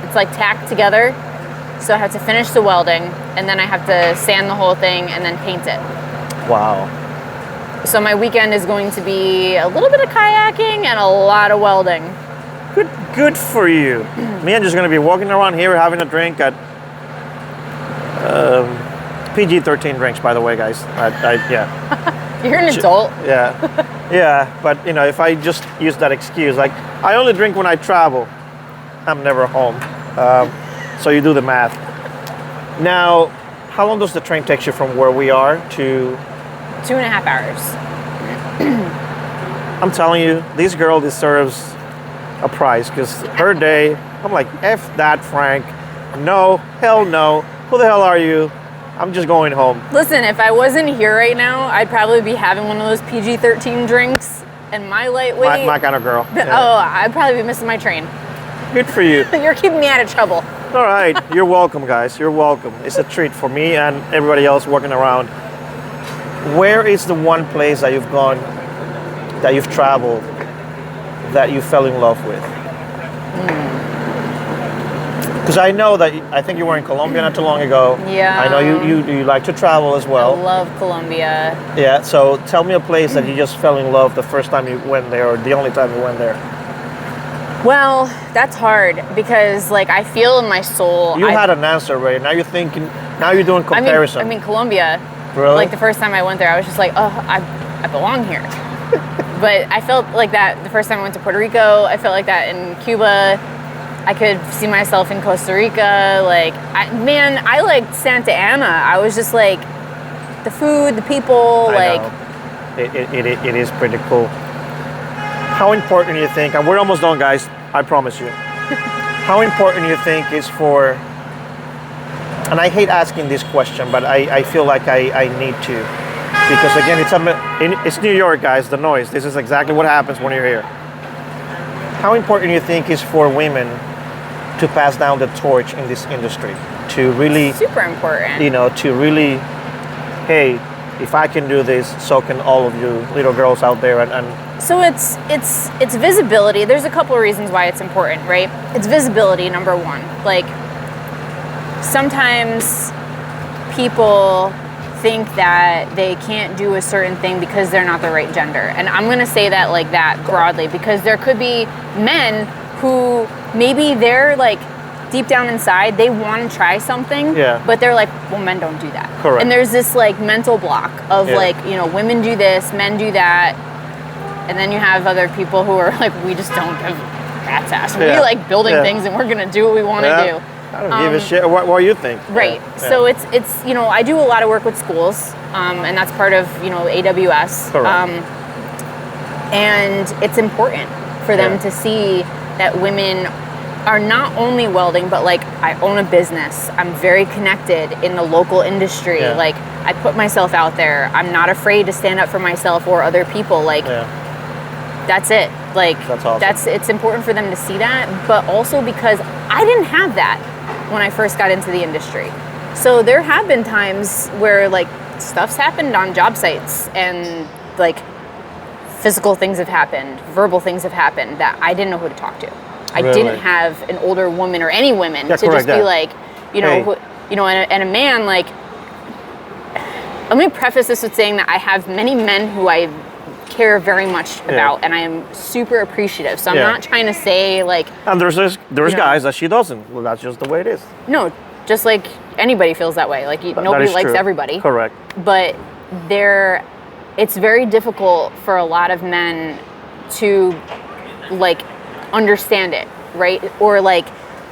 it's like tacked together, So I have to finish the welding, and then I have to sand the whole thing and then paint it. Wow. So my weekend is going to be a little bit of kayaking and a lot of welding. Good for you. Me, I'm just gonna be walking around here having a drink at PG-13 drinks, by the way, guys. Yeah. You're an adult. Yeah. Yeah, but you know, if I just use that excuse, like I only drink when I travel, I'm never home. So you do the math. Now, how long does the train take you from where we are to? 2.5 hours. I'm telling you, this girl deserves a prize because her day, I'm like, F that, Frank. No, hell no. Who the hell are you? I'm just going home. Listen, if I wasn't here right now, I'd probably be having one of those PG-13 drinks and my lightweight. My kind of girl. Yeah. Oh, I'd probably be missing my train. Good for you. You're keeping me out of trouble. All right, you're welcome, guys. You're welcome. It's a treat for me and everybody else walking around. Where is the one place that you've gone, that you've traveled, that you fell in love with? Because I know that, I think you were in Colombia not too long ago. Yeah. I know you like to travel as well. I love Colombia. Yeah, so tell me a place that you just fell in love the first time you went there, or the only time you went there. Well, that's hard because like I feel in my soul. You had an answer, right? Now you're thinking, now you're doing comparison. I mean Colombia. Really? Like the first time I went there, I was just like, oh, I belong here. But I felt like that the first time I went to Puerto Rico. I felt like that in Cuba. I could see myself in Costa Rica. Like, I liked Santa Ana. I was just like, the food, the people, I know. It is pretty cool. How important you think, and we're almost done, guys, I promise you. How important you think is for, and I hate asking this question, but I feel like I need to. Because again, it's New York, guys, the noise. This is exactly what happens when you're here. How important you think is for women to pass down the torch in this industry? To really, super important. you know, to really, hey, if I can do this, so can all of you little girls out there. And so it's visibility. There's a couple of reasons why it's important, right? It's visibility, number one. Like, sometimes people think that they can't do a certain thing because they're not the right gender. And I'm gonna say that like that broadly, because there could be men who maybe they're like deep down inside, they want to try something, but they're like, well, men don't do that. Correct. And there's this like mental block of like, you know, women do this, men do that. And then you have other people who are like, we just don't give rat's ass. We like building things and we're gonna do what we want to do. I don't give a shit what you think. Right. So it's you know, I do a lot of work with schools, and that's part of, you know, AWS. Correct. And it's important for them to see that women are not only welding, but like I own a business. I'm very connected in the local industry. Yeah. Like I put myself out there. I'm not afraid to stand up for myself or other people. Like that's it. Like that's awesome. It's important for them to see that, but also because I didn't have that when I first got into the industry. So there have been times where like stuff's happened on job sites and like physical things have happened, verbal things have happened that I didn't know who to talk to. I didn't have an older woman or any women to just be like, you know, you know, and a man, like, let me preface this with saying that I have many men who I care very much about, and I am super appreciative. So I'm not trying to say like. And there's guys that she doesn't. Well, that's just the way it is. No, just like anybody feels that way. Like nobody likes everybody. Correct. But it's very difficult for a lot of men to like understand it, right? Or like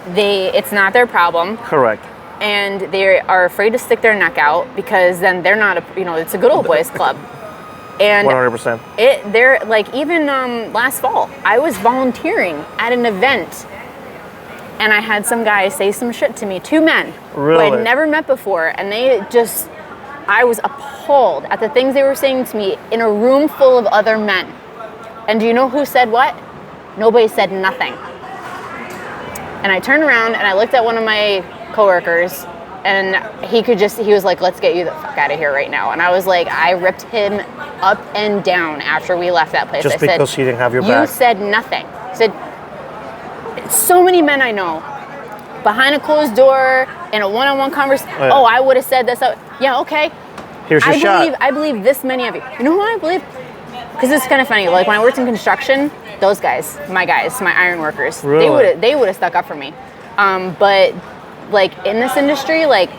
it's not their problem. Correct. And they are afraid to stick their neck out because then they're not it's a good old boys club. And 100%. They're like, even last fall, I was volunteering at an event and I had some guys say some shit to me, 2 men who I'd never met before, and I was appalled at the things they were saying to me in a room full of other men. And do you know who said what? Nobody said nothing. And I turned around and I looked at one of my coworkers, and he was like, let's get you the fuck out of here right now. And I was like, I ripped him up and down after we left that place. Just because he didn't have your back. You said nothing. I said, so many men I know behind a closed door in a one-on-one conversation. Yeah. Oh, I would have said this. Yeah, okay. Here's your shot. I believe this many of you. You know who I believe? Because it's kind of funny. Like when I worked in construction, those guys, my iron workers, Really? they would have stuck up for me. But like in this industry, like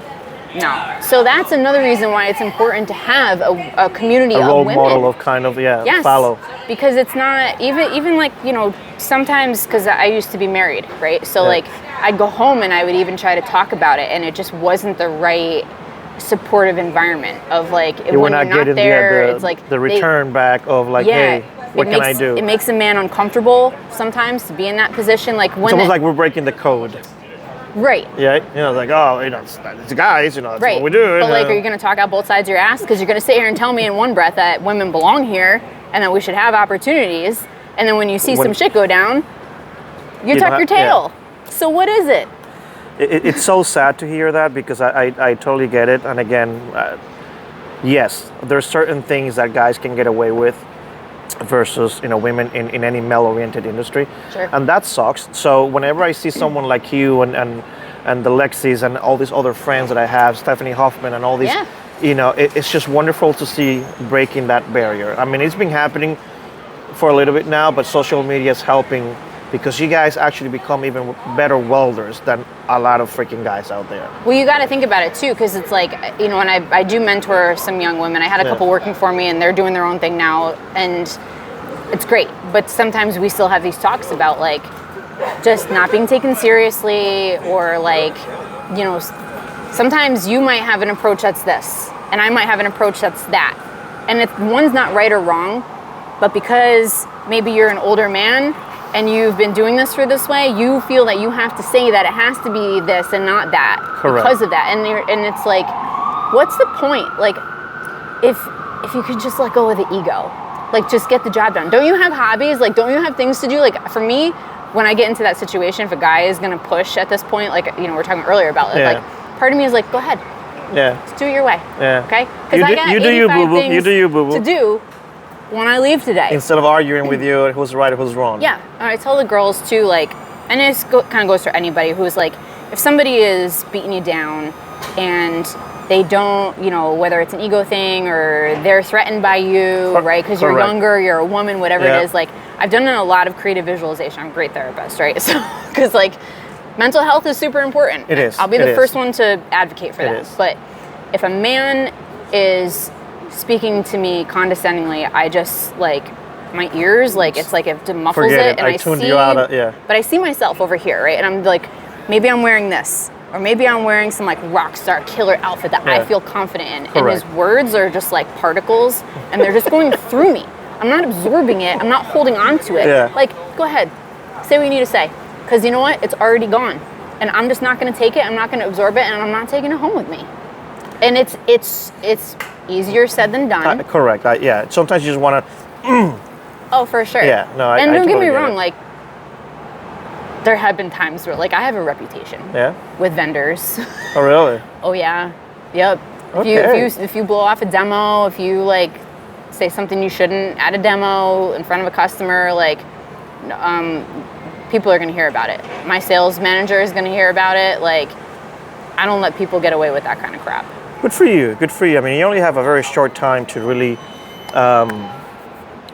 no. So that's another reason why it's important to have a community A of role women. model of kind of, Yes, follow. because it's not even like, you know, sometimes, because I used to be married, right? So like I'd go home and I would even try to talk about it, and it just wasn't the right supportive environment of like You were when not you're not getting there, the it's like the return back of like, yeah, hey, what can I do? It makes a man uncomfortable sometimes to be in that position. Like when It's almost like we're breaking the code. right. Yeah, you know, like, oh, you know, it's guys, you know, that's Right. what we do. But like, are you going to talk out both sides of your ass? Because you're going to sit here and tell me in one breath that women belong here and that we should have opportunities, and then when you see some shit go down, you tuck your tail. So what is it? It's so sad to hear that, because I totally get it. And again, yes, there's certain things that guys can get away with versus, you know, women in any male-oriented industry. Sure. And that sucks. So whenever I see someone like you and the Lexis and all these other friends that I have, Stephanie Hoffman and all these, you know, it's just wonderful to see breaking that barrier. I mean, it's been happening for a little bit now, but social media is helping, because you guys actually become even better welders than a lot of freaking guys out there. Well, you got to think about it too, because it's like, you know, and I do mentor some young women. I had a couple working for me, and they're doing their own thing now, and it's great. But sometimes we still have these talks about like just not being taken seriously, or like, you know, sometimes you might have an approach that's this, and I might have an approach that's that. And if one's not right or wrong, but because maybe you're an older man and you've been doing this for this way, you feel that you have to say that it has to be this and not that. Correct. Because of that. And it's like, what's the point? Like, if you could just let go of the ego, like just get the job done. Don't you have hobbies? Like, don't you have things to do? Like for me, when I get into that situation, if a guy is gonna push at this point, like, you know, we were talking earlier about it, like part of me is like, go ahead. Yeah. Just do it your way. Yeah. Okay? Because I got 85 things to do when I leave today. Instead of arguing with you who's right or who's wrong. Yeah. I tell the girls too, like, and it kind of goes for anybody who's like, if somebody is beating you down and they don't, you know, whether it's an ego thing or they're threatened by you, right? Because you're younger, you're a woman, whatever it is. Like, I've done a lot of creative visualization. I'm a great therapist, right? So, because like, mental health is super important. It is. I'll be the first one to advocate for that. Is. But if a man is speaking to me condescendingly, I just like my ears, like it's like it muffles it, and I tuned you out of, but I see myself over here, right? And I'm like, maybe I'm wearing this, or maybe I'm wearing some like rock star killer outfit that I feel confident in. And his words are just like particles, and they're just going through me. I'm not absorbing it. I'm not holding on to it. Like, go ahead, say what you need to say, because you know what? It's already gone, and I'm just not going to take it. I'm not going to absorb it, and I'm not taking it home with me. And it's easier said than done. Correct. Yeah. Sometimes you just want to. Oh, for sure. Yeah. No. And don't get me wrong. It. Like, there have been times where, like, I have a reputation. Yeah. With vendors. Oh, really? Oh yeah. Yep. Okay. If you blow off a demo, if you like say something you shouldn't at a demo in front of a customer, like, people are gonna hear about it. My sales manager is gonna hear about it. Like, I don't let people get away with that kind of crap. Good for you. Good for you. I mean, you only have a very short time to really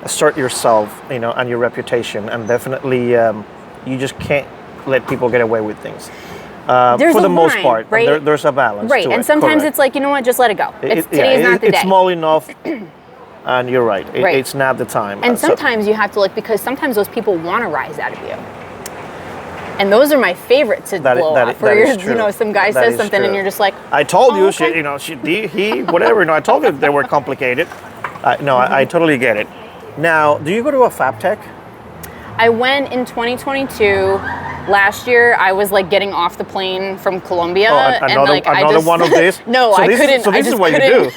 assert yourself, you know, and your reputation, and definitely you just can't let people get away with things. For the most part, right? There's a balance. Right, to and it. Sometimes it's like, you know what, just let it go. Today's not the day. It's small enough, and you're right. It's not the time. And sometimes you have to, like, because sometimes those people want to rise out of you. And those are my favorite to blow off. Where you're, you know, some guy says something and you're just like, I told you, okay. You know, he, whatever. You know, I told you they were complicated. No, I totally get it. Now, do you go to a fab tech? I went in 2022. Last year, I was like getting off the plane from Colombia, and like another one of these. No, I couldn't. So this is what you do.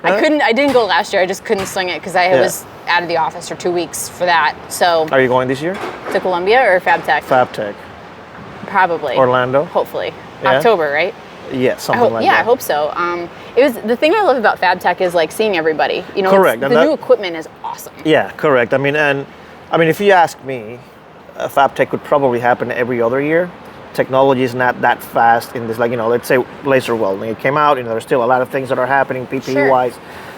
I couldn't. I didn't go last year. I just couldn't swing it because I was out of the office for 2 weeks for that. So. Are you going this year? To Colombia or Fab Tech? Fab Tech. Probably. Orlando. Hopefully. Yeah. October, right? Yeah, something like that. Yeah, I hope so. It was the thing I love about Fab Tech is like seeing everybody. You know, correct. The new equipment is awesome. Yeah, correct. I mean, if you ask me, Fab Tech would probably happen every other year, technology is not that fast in this, like, let's say laser welding. It came out, there's still a lot of things that are happening PPE-wise.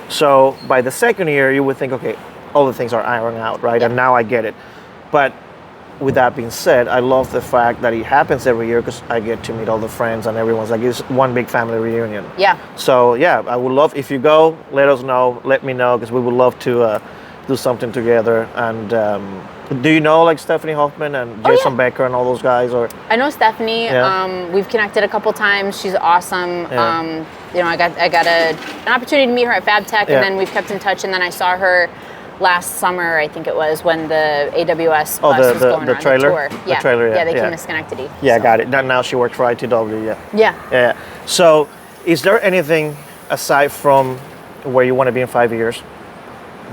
So by the second year, you would think, okay, all the things are ironing out, right? And now I get it. But with that being said, I love the fact that it happens every year because I get to meet all the friends and everyone's like, it's one big family reunion. Yeah. So yeah, I would love, if you go, let us know, let me know, because we would love to do something together. And do you know like Stephanie Hoffman and Jason Becker and all those guys? Or I know Stephanie. Yeah. We've connected a couple times. She's awesome. Yeah. I got an opportunity to meet her at FabTech, and then we've kept in touch. And then I saw her last summer, I think it was, when the AWS bus was going the around trailer? the tour. The trailer, yeah, they came to Schenectady. Yeah, so. got it. Now she works for ITW, Yeah. Yeah. So is there anything aside from where you want to be in 5 years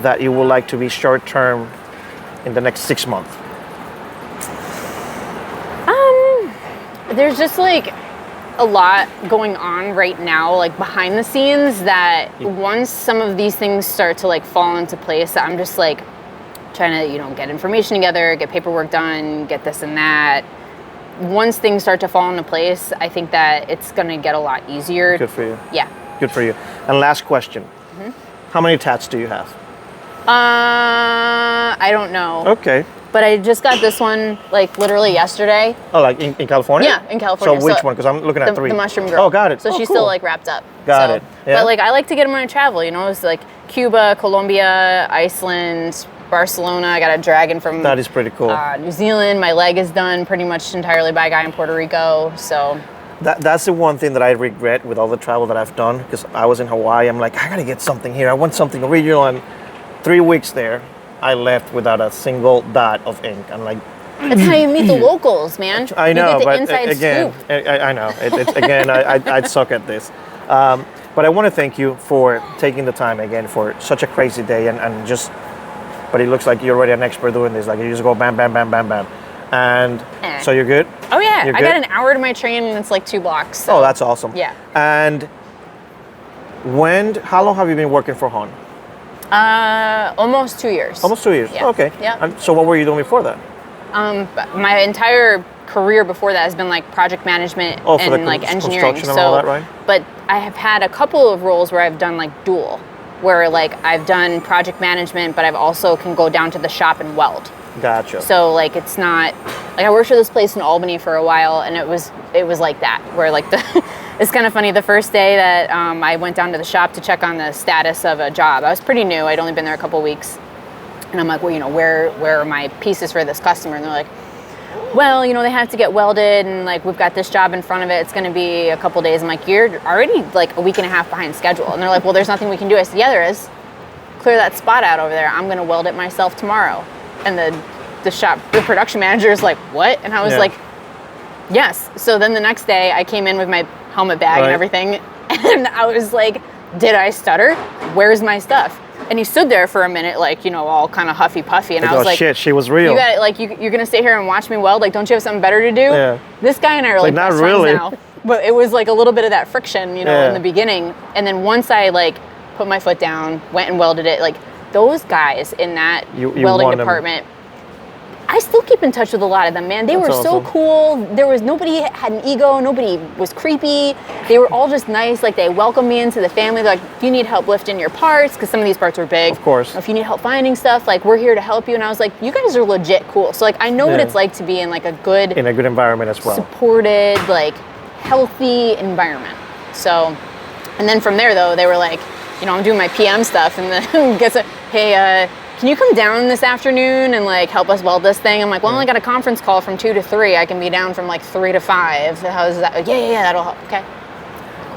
that you would like to be short term in the next 6 months? There's just like a lot going on right now, like behind the scenes, that once some of these things start to like fall into place, I'm just like trying to, get information together, get paperwork done, get this and that. Once things start to fall into place, I think that it's going to get a lot easier. Good for you. Yeah. Good for you. And last question. How many tats do you have? I don't know. Okay. But I just got this one like literally yesterday. Oh, like in California? Yeah, in California. So which one? Because I'm looking at 3. The mushroom girl. Oh, got it. So she's cool. still like wrapped up. Got it. Yeah. But like I like to get them when I travel. It's like Cuba, Colombia, Iceland, Barcelona. I got a dragon from. That is pretty cool. New Zealand. My leg is done pretty much entirely by a guy in Puerto Rico. So. That's the one thing that I regret with all the travel that I've done, because I was in Hawaii. I'm like, I gotta get something here. I want something original. And 3 weeks there, I left without a single dot of ink. I'm like, that's how you meet the locals, man. I know, you get the but inside again, scoop. I know. It's again, I suck at this. But I want to thank you for taking the time again for such a crazy day and just. But it looks like you're already an expert doing this. Like you just go bam, bam, bam, bam, bam, and so you're good. Oh yeah, You're I good? got an hour to my train and it's like 2 blocks. So. Oh, that's awesome. Yeah. And how long have you been working for Haun? Almost 2 years. Almost 2 years. Yeah. Okay. Yeah. And so what were you doing before that? My entire career before that has been like project management and like engineering. Construction and all that, right? But I have had a couple of roles where I've done like dual, where like I've done project management, but I've also can go down to the shop and weld. Gotcha. So like it's not like I worked for this place in Albany for a while, and it was like that, where like it's kind of funny. The first day that I went down to the shop to check on the status of a job, I was pretty new. I'd only been there a couple weeks, and I'm like, well, where are my pieces for this customer? And they're like, well, they have to get welded, and like we've got this job in front of it. It's going to be a couple days. I'm like, you're already like a week and a half behind schedule. And they're like, well, there's nothing we can do. I said, yeah, there is. Clear that spot out over there. I'm going to weld it myself tomorrow. And the production manager is like, what? And I was like, yes. So then the next day I came in with my helmet bag and everything, and I was like, did I stutter? Where's my stuff? And he stood there for a minute, like, all kind of huffy puffy. And I was like, shit, she was real. You got like you're gonna sit here and watch me weld? Like, don't you have something better to do? Yeah. This guy and I are like not best really. friends now. But it was like a little bit of that friction, in the beginning. And then once I like put my foot down, went and welded it, like those guys in that welding department, I still keep in touch with a lot of them, man. They were so cool. Nobody had an ego. Nobody was creepy. They were all just nice. Like, they welcomed me into the family. They're like, if you need help lifting your parts, because some of these parts were big. Of course. If you need help finding stuff, like, we're here to help you. And I was like, you guys are legit cool. So, like, I know what it's like to be in, like, a good environment as well. Supported, like, healthy environment. So, and then from there, though, they were like, I'm doing my PM stuff. And then gets a, hey, can you come down this afternoon and like help us weld this thing? I'm like, well, I only got a conference call from 2 to 3. I can be down from like 3 to 5. How's that? Yeah, that'll help. Okay.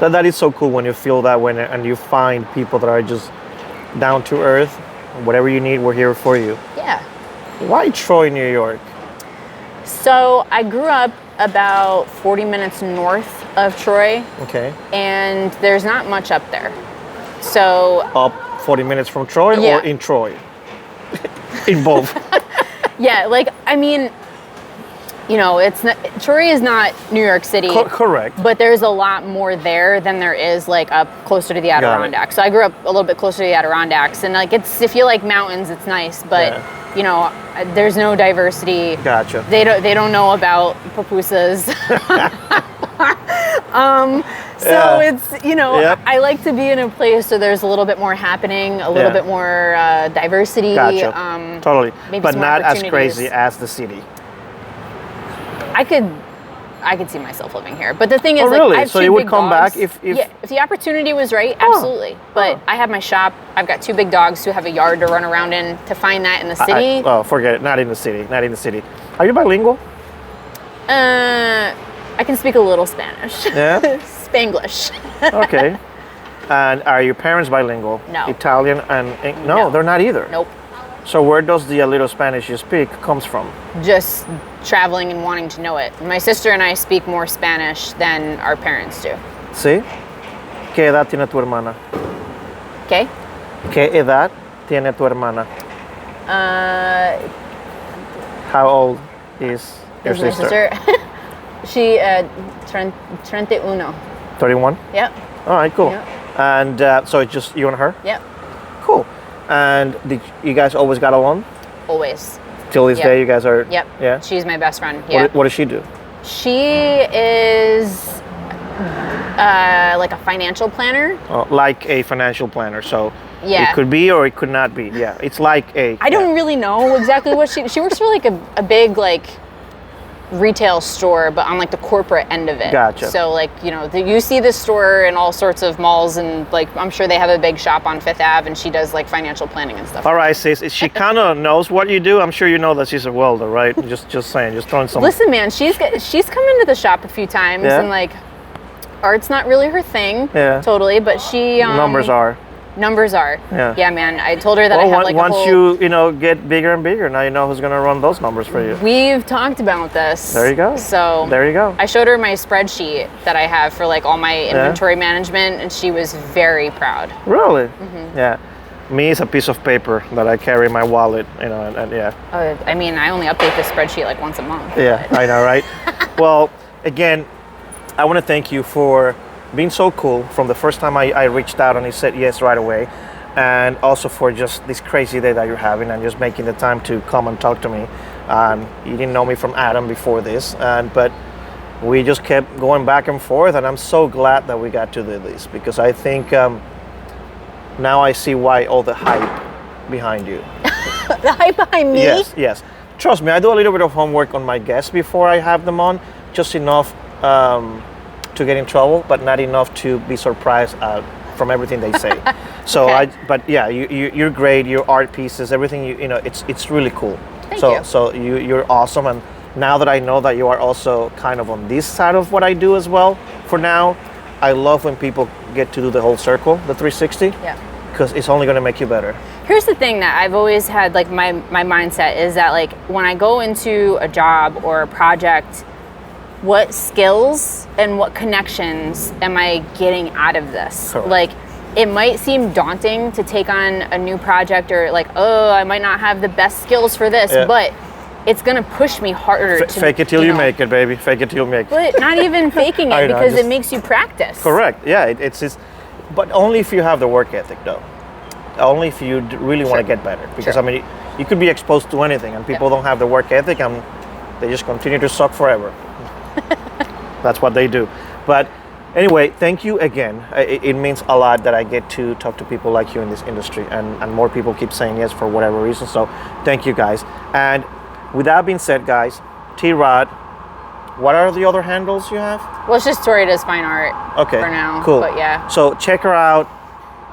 That is so cool when you feel that way and you find people that are just down to earth. Whatever you need, we're here for you. Yeah. Why Troy, New York? So I grew up about 40 minutes north of Troy. Okay. And there's not much up there. So up 40 minutes from Troy or in Troy? In both. Yeah, like, I mean, you know, it's not, Tori is not New York City. Correct. But there's a lot more there than there is like up closer to the Adirondacks. So I grew up a little bit closer to the Adirondacks, and like it's, if you like mountains, it's nice, but you know, there's no diversity. Gotcha. They don't know about pupusas. So it's, you know, I like to be in a place where there's a little bit more happening, a little bit more diversity. Gotcha. Totally. But not as crazy as the city. I could see myself living here, but the thing is, really? like, I have so two you would big come dogs. back if the opportunity was right, absolutely. But I have my shop. I've got two big dogs who have a yard to run around in. To find that in the city, forget it. Not in the city. Not in the city. Are you bilingual? I can speak a little Spanish. Yeah. Spanglish. Okay. And are your parents bilingual? No. Italian and no, they're not either. Nope. So where does the little Spanish you speak comes from? Just traveling and wanting to know it. My sister and I speak more Spanish than our parents do. ¿Sí? ¿Qué edad tiene tu hermana? Okay. ¿Qué edad tiene tu hermana? How old is your sister? She 31. 31? Yep. All right, cool. Yep. And so it's just you and her? Yep. Cool. And did you guys always got along? Always. Till this day, you guys are? Yep. Yeah. She's my best friend. Yeah. What does she do? She is like a financial planner. Like a financial planner. So yeah. It could be or it could not be. Yeah. It's like a. I don't really know exactly what she works for, like a big like retail store, but on like the corporate end of it. Gotcha. So like, you know, you see this store in all sorts of malls, and like I'm sure they have a big shop on Fifth Ave, and she does like financial planning and stuff. All right, sis. She kind of knows what you do. I'm sure you know that she's a welder, right? Just saying, just throwing some. Listen, man, she's come into the shop a few times, and like art's not really her thing. Yeah. Totally, but she numbers are. Numbers are. Yeah. Yeah, man. I told her that I have like once you get bigger and bigger, now you know who's gonna run those numbers for you. We've talked about this. There you go. So there you go. I showed her my spreadsheet that I have for like all my inventory management, and she was very proud. Really? Mm-hmm. Yeah. Me is a piece of paper that I carry in my wallet, you know, and yeah. I mean, I only update this spreadsheet like once a month. Yeah, I know, right? Well, again, I want to thank you for being so cool from the first time I reached out and he said yes right away, and also for just this crazy day that you're having and just making the time to come and talk to me. You didn't know me from Adam before this, but we just kept going back and forth, and I'm so glad that we got to do this, because I think now I see why all the hype behind you. The hype behind me? Yes. Trust me, I do a little bit of homework on my guests before I have them on, just enough to get in trouble, but not enough to be surprised from everything they say. So, but yeah, you're great. Your art pieces, everything you know, it's really cool. Thank you. So you're awesome, and now that I know that you are also kind of on this side of what I do as well, for now, I love when people get to do the whole circle, the 360. Yeah. Because it's only going to make you better. Here's the thing that I've always had, like my mindset is that like when I go into a job or a project, what skills and what connections am I getting out of this? Correct. Like, it might seem daunting to take on a new project, or like, oh, I might not have the best skills for this, but it's gonna push me harder to fake it till you make it, baby. Fake it till you make it. But not even faking it, because it makes you practice. Correct. Yeah, it's just, but only if you have the work ethic, though. Only if you really want to get better. Because I mean, you could be exposed to anything, and people don't have the work ethic, and they just continue to suck forever. That's what they do. But anyway, thank you again. It means a lot that I get to talk to people like you in this industry, and more people keep saying yes for whatever reason. So thank you, guys. And with that being said, guys, T-Rod, what are the other handles you have? Well, it's just Toridoesfineart for now. Cool. But yeah. So check her out.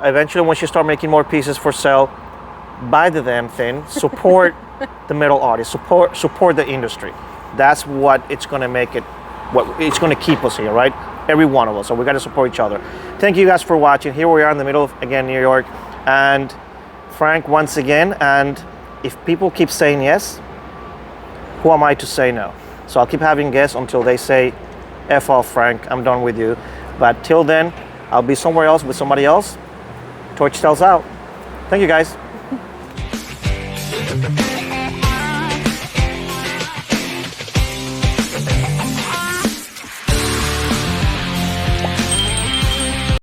Eventually, when she start making more pieces for sale, buy the damn thing. Support the metal artists. Support the industry. That's what it's going to make it. What it's going to keep us here, right? Every one of us. So we got to support each other. Thank you guys for watching. Here we are in the middle of, again, New York, and Frank once again. And if people keep saying yes, who am I to say no? So I'll keep having guests until they say, F off, Frank, I'm done with you. But till then, I'll be somewhere else with somebody else. Torch Tells out. Thank you, guys.